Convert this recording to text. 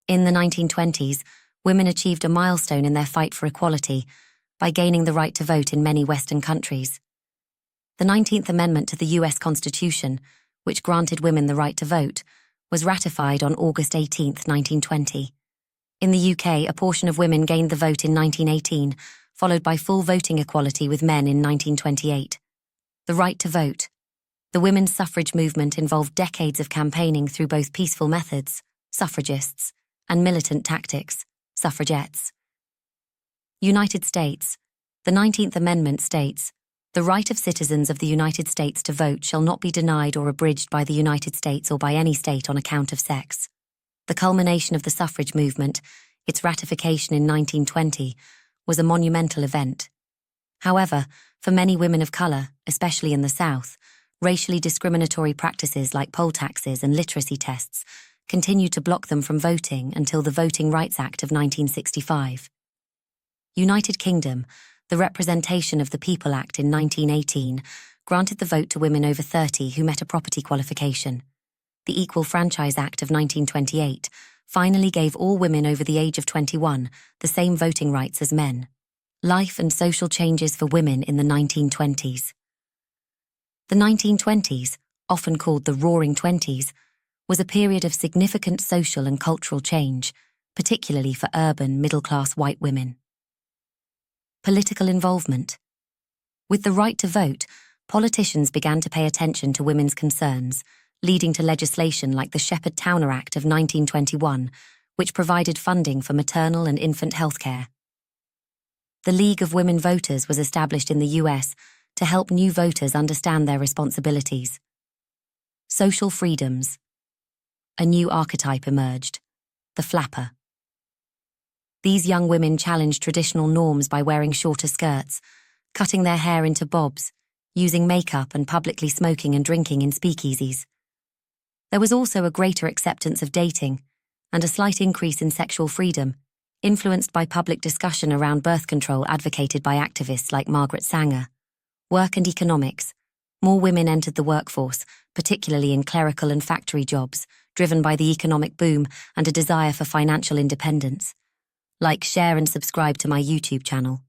In the 1920s, women achieved a milestone in their fight for equality by gaining the right to vote in many Western countries. The 19th Amendment to the U.S. Constitution, which granted women the right to vote, was ratified on August 18, 1920. In the UK, a portion of women gained the vote in 1918, followed by full voting equality with men in 1928. The right to vote. The women's suffrage movement involved decades of campaigning through both peaceful methods, suffragists, and militant tactics, suffragettes. United States. The 19th Amendment states, "The right of citizens of the United States to vote shall not be denied or abridged by the United States or by any state on account of sex." The culmination of the suffrage movement, its ratification in 1920, was a monumental event. However, for many women of color, especially in the South, racially discriminatory practices like poll taxes and literacy tests continued to block them from voting until the Voting Rights Act of 1965. United Kingdom, the Representation of the People Act in 1918 granted the vote to women over 30 who met a property qualification. The Equal Franchise Act of 1928 finally gave all women over the age of 21 the same voting rights as men. Life and social changes for women in the 1920s. The 1920s, often called the Roaring Twenties, was a period of significant social and cultural change, particularly for urban, middle-class white women. Political involvement. With the right to vote, politicians began to pay attention to women's concerns, leading to legislation like the Shepard-Towner Act of 1921, which provided funding for maternal and infant health care. The League of Women Voters was established in the US to help new voters understand their responsibilities. Social freedoms. A new archetype emerged, the flapper. These young women challenged traditional norms by wearing shorter skirts, cutting their hair into bobs, using makeup and publicly smoking and drinking in speakeasies. There was also a greater acceptance of dating and a slight increase in sexual freedom, influenced by public discussion around birth control advocated by activists like Margaret Sanger. Work and economics. More women entered the workforce, particularly in clerical and factory jobs, driven by the economic boom and a desire for financial independence. Like, share and subscribe to my YouTube channel.